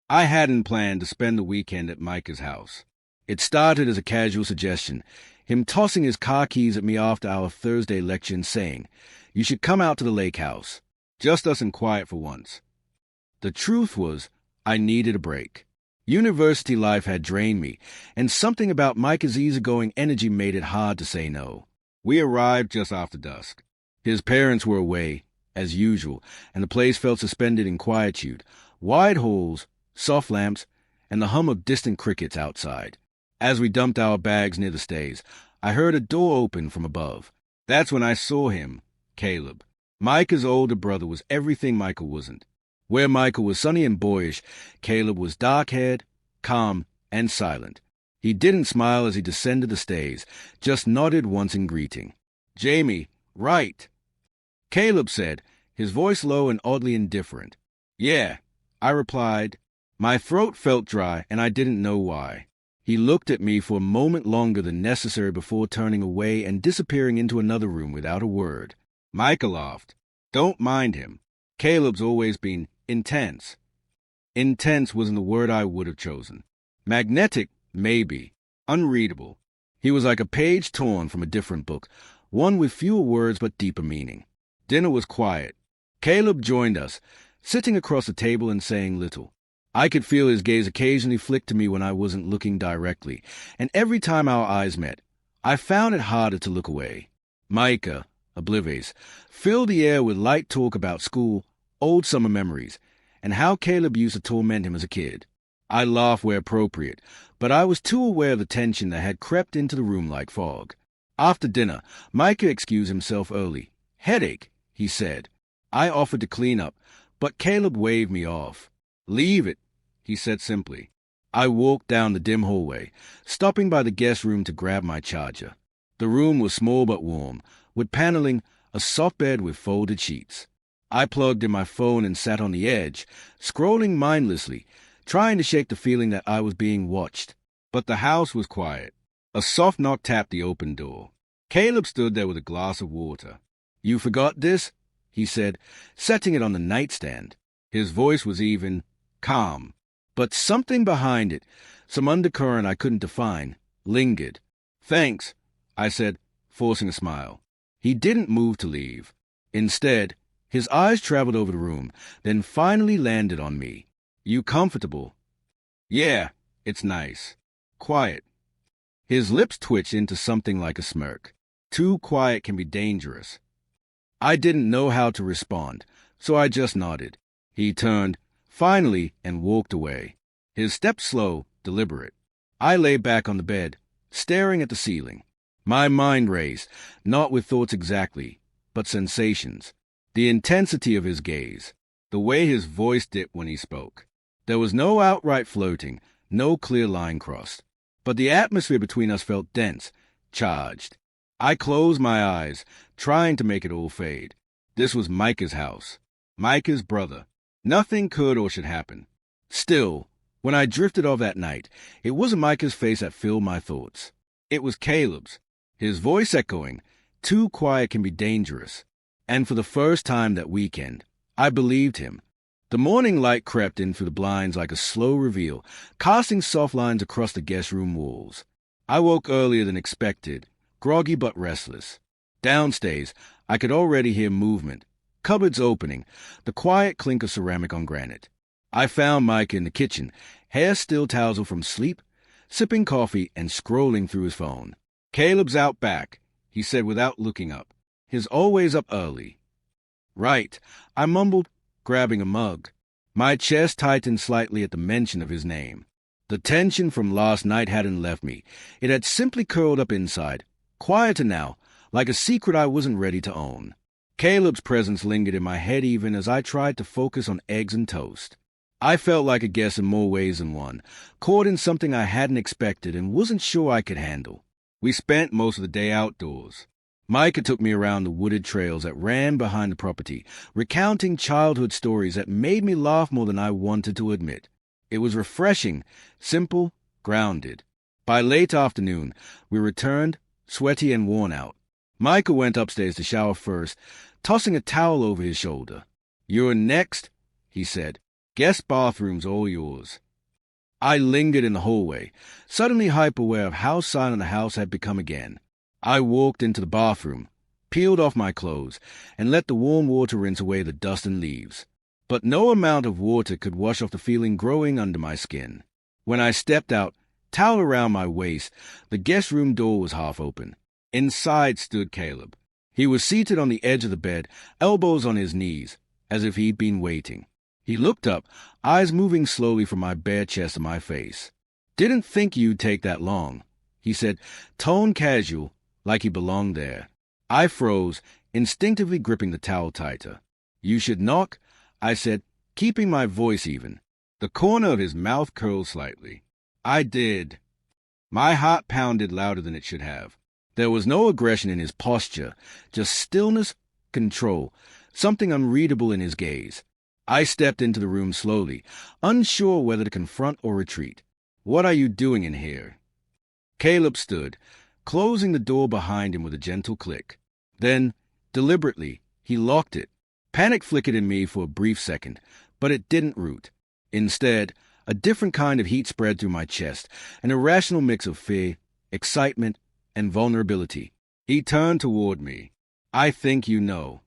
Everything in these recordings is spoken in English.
I hadn't planned to spend the weekend at Micah's house. It started as a casual suggestion, him tossing his car keys at me after our Thursday lecture and saying, "You should come out to the lake house. Just us and quiet for once." The truth was, I needed a break. University life had drained me, and something about Micah's easygoing energy made it hard to say no. We arrived just after dusk. His parents were away, as usual, and the place felt suspended in quietude. Wide halls, soft lamps, and the hum of distant crickets outside. As we dumped our bags near the stays, I heard a door open from above. That's when I saw him, Caleb. Micah's older brother was everything Micah wasn't. Where Micah was sunny and boyish, Caleb was dark-haired, calm, and silent. He didn't smile as he descended the stays, just nodded once in greeting. "Jamie, right," Caleb said, his voice low and oddly indifferent. "Yeah," I replied. My throat felt dry, and I didn't know why. He looked at me for a moment longer than necessary before turning away and disappearing into another room without a word. Micah laughed. "Don't mind him. Caleb's always been intense." Intense wasn't the word I would have chosen. Magnetic, maybe. Unreadable. He was like a page torn from a different book, one with fewer words but deeper meaning. Dinner was quiet. Caleb joined us, sitting across the table and saying little. I could feel his gaze occasionally flick to me when I wasn't looking directly, and every time our eyes met, I found it harder to look away. Micah, oblivious, filled the air with light talk about school, old summer memories, and how Caleb used to torment him as a kid. I laughed where appropriate, but I was too aware of the tension that had crept into the room like fog. After dinner, Micah excused himself early. "Headache," he said. I offered to clean up, but Caleb waved me off. "Leave it," he said simply. I walked down the dim hallway, stopping by the guest room to grab my charger. The room was small but warm, with paneling, a soft bed with folded sheets. I plugged in my phone and sat on the edge, scrolling mindlessly, trying to shake the feeling that I was being watched. But the house was quiet. A soft knock tapped the open door. Caleb stood there with a glass of water. "You forgot this?" he said, setting it on the nightstand. His voice was even, calm. But something behind it, some undercurrent I couldn't define, lingered. "Thanks," I said, forcing a smile. He didn't move to leave. Instead, his eyes traveled over the room, then finally landed on me. "You comfortable?" "Yeah, it's nice. Quiet." His lips twitched into something like a smirk. Too quiet can be dangerous. I didn't know how to respond, so I just nodded. He turned, finally, and walked away. His steps slow, deliberate. I lay back on the bed, staring at the ceiling. My mind raced, not with thoughts exactly, but sensations. The intensity of his gaze, the way his voice dipped when he spoke. There was no outright flirting, no clear line crossed. But the atmosphere between us felt dense, charged. I closed my eyes, trying to make it all fade. This was Micah's house. Micah's brother. Nothing could or should happen. Still, when I drifted off that night, it wasn't Micah's face that filled my thoughts. It was Caleb's, his voice echoing, "Too quiet can be dangerous." And for the first time that weekend, I believed him. The morning light crept in through the blinds like a slow reveal, casting soft lines across the guest room walls. I woke earlier than expected, groggy but restless. Downstairs, I could already hear movement, cupboards opening, the quiet clink of ceramic on granite. I found Micah in the kitchen, hair still tousled from sleep, sipping coffee and scrolling through his phone. "Caleb's out back," he said without looking up. "He's always up early." "Right," I mumbled, grabbing a mug. My chest tightened slightly at the mention of his name. The tension from last night hadn't left me. It had simply curled up inside, quieter now, like a secret I wasn't ready to own. Caleb's presence lingered in my head even as I tried to focus on eggs and toast. I felt like a guest in more ways than one, caught in something I hadn't expected and wasn't sure I could handle. We spent most of the day outdoors. Micah took me around the wooded trails that ran behind the property, recounting childhood stories that made me laugh more than I wanted to admit. It was refreshing, simple, grounded. By late afternoon, we returned, sweaty and worn out. Micah went upstairs to shower first, tossing a towel over his shoulder. "You're next," he said. Guest bathroom's all yours. I lingered in the hallway, suddenly hyper-aware of how silent the house had become again. I walked into the bathroom, peeled off my clothes, and let the warm water rinse away the dust and leaves. But no amount of water could wash off the feeling growing under my skin. When I stepped out, towel around my waist, the guest room door was half open. Inside stood Caleb. He was seated on the edge of the bed, elbows on his knees, as if he'd been waiting. He looked up, eyes moving slowly from my bare chest to my face. "Didn't think you'd take that long," he said, tone casual, like he belonged there. I froze, instinctively gripping the towel tighter. "You should knock," I said, keeping my voice even. The corner of his mouth curled slightly. I did. My heart pounded louder than it should have. There was no aggression in his posture, just stillness, control, something unreadable in his gaze. I stepped into the room slowly, unsure whether to confront or retreat. "What are you doing in here?" Caleb stood, closing the door behind him with a gentle click. Then, deliberately, he locked it. Panic flickered in me for a brief second, but it didn't root. Instead, a different kind of heat spread through my chest, an irrational mix of fear, excitement, and vulnerability. He turned toward me. "I think you know."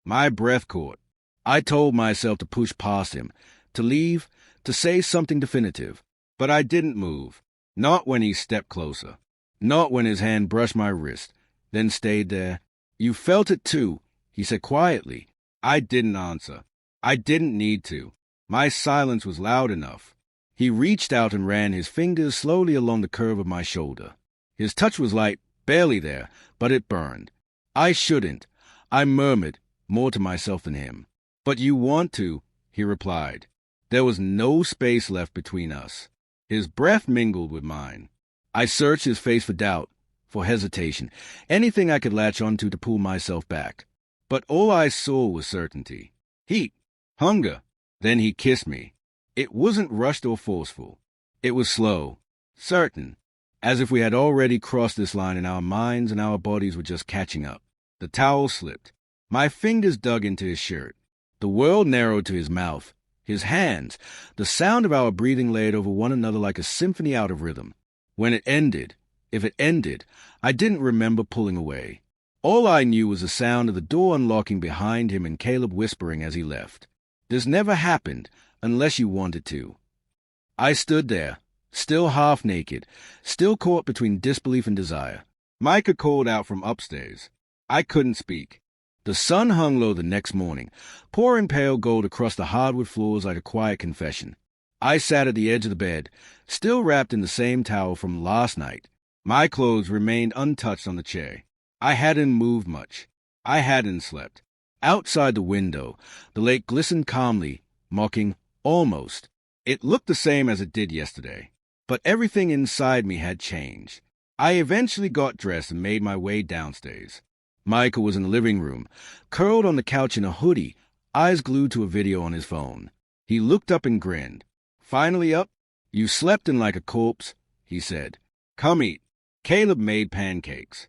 My breath caught. I told myself to push past him, to leave, to say something definitive. But I didn't move. Not when he stepped closer. Not when his hand brushed my wrist, then stayed there. "You felt it too," he said quietly. I didn't answer. I didn't need to. My silence was loud enough. He reached out and ran his fingers slowly along the curve of my shoulder. His touch was light, barely there, but it burned. "I shouldn't," I murmured, more to myself than him. "But you want to," he replied. There was no space left between us. His breath mingled with mine. I searched his face for doubt, for hesitation, anything I could latch onto to pull myself back. But all I saw was certainty. Heat. Hunger. Then he kissed me. It wasn't rushed or forceful. It was slow. Certain. As if we had already crossed this line and our minds and our bodies were just catching up. The towel slipped. My fingers dug into his shirt. The world narrowed to his mouth, his hands, the sound of our breathing laid over one another like a symphony out of rhythm. When it ended, if it ended, I didn't remember pulling away. All I knew was the sound of the door unlocking behind him and Caleb whispering as he left. "This never happened, unless you wanted to." I stood there, still half naked, still caught between disbelief and desire. Micah called out from upstairs. I couldn't speak. The sun hung low the next morning, pouring pale gold across the hardwood floors like a quiet confession. I sat at the edge of the bed, still wrapped in the same towel from last night. My clothes remained untouched on the chair. I hadn't moved much. I hadn't slept. Outside the window, the lake glistened calmly, mocking, almost. It looked the same as it did yesterday. But everything inside me had changed. I eventually got dressed and made my way downstairs. Micah was in the living room, curled on the couch in a hoodie, eyes glued to a video on his phone. He looked up and grinned. "Finally up? You slept in like a corpse," he said. "Come eat." Caleb made pancakes.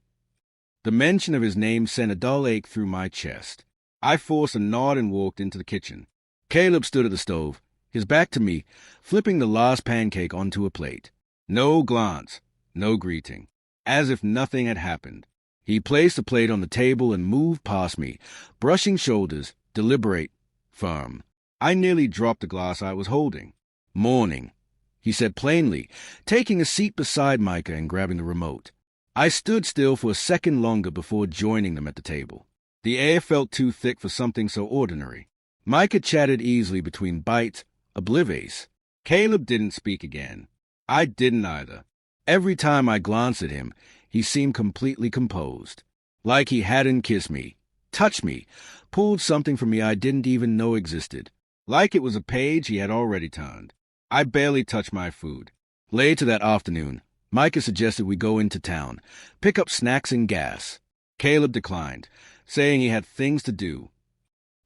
The mention of his name sent a dull ache through my chest. I forced a nod and walked into the kitchen. Caleb stood at the stove, his back to me, flipping the last pancake onto a plate. No glance, no greeting, as if nothing had happened. He placed the plate on the table and moved past me, brushing shoulders, deliberate, firm. I nearly dropped the glass I was holding. "Morning," he said plainly, taking a seat beside Micah and grabbing the remote. I stood still for a second longer before joining them at the table. The air felt too thick for something so ordinary. Micah chatted easily between bites, oblivious. Caleb didn't speak again. I didn't either. Every time I glanced at him, he seemed completely composed. Like he hadn't kissed me, touched me, pulled something from me I didn't even know existed. Like it was a page he had already turned. I barely touched my food. Later that afternoon, Micah suggested we go into town, pick up snacks and gas. Caleb declined, saying he had things to do.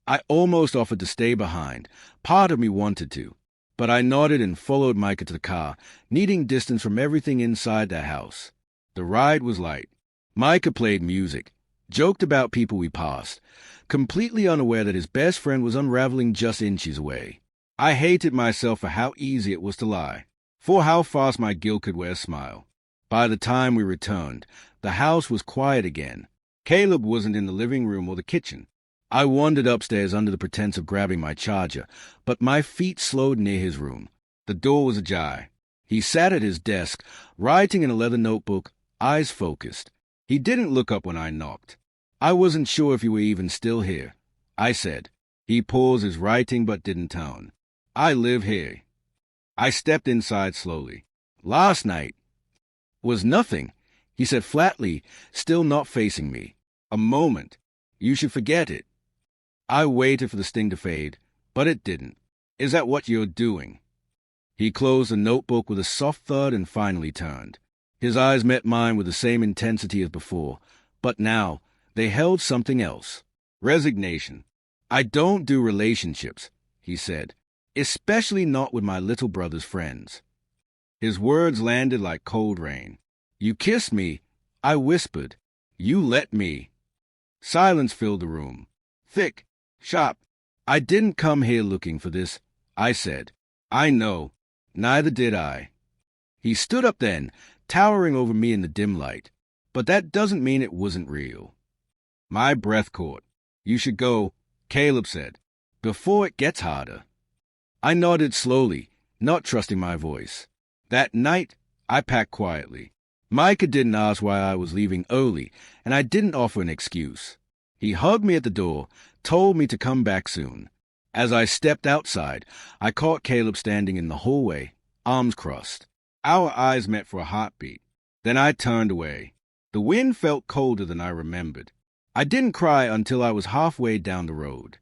I almost offered to stay behind. Part of me wanted to. But I nodded and followed Micah to the car, needing distance from everything inside that house. The ride was light. Micah played music, joked about people we passed, completely unaware that his best friend was unraveling just inches away. I hated myself for how easy it was to lie, for how fast my guilt could wear a smile. By the time we returned, the house was quiet again. Caleb wasn't in the living room or the kitchen. I wandered upstairs under the pretense of grabbing my charger, but my feet slowed near his room. The door was ajar. He sat at his desk, writing in a leather notebook, eyes focused. He didn't look up when I knocked. I wasn't sure if you were even still here, I said. He paused his writing but didn't turn. I live here. I stepped inside slowly. Last night was nothing, he said flatly, still not facing me. A moment. You should forget it. I waited for the sting to fade, but it didn't. Is that what you're doing? He closed the notebook with a soft thud and finally turned. His eyes met mine with the same intensity as before, but now they held something else. Resignation. I don't do relationships, he said, especially not with my little brother's friends. His words landed like cold rain. You kissed me, I whispered. You let me. Silence filled the room. Thick, sharp. I didn't come here looking for this, I said. I know. Neither did I. He stood up then, towering over me in the dim light. But that doesn't mean it wasn't real. My breath caught. You should go, Caleb said, before it gets harder. I nodded slowly, not trusting my voice. That night, I packed quietly. Micah didn't ask why I was leaving early, and I didn't offer an excuse. He hugged me at the door, told me to come back soon. As I stepped outside, I caught Caleb standing in the hallway, arms crossed. Our eyes met for a heartbeat. Then I turned away. The wind felt colder than I remembered. I didn't cry until I was halfway down the road.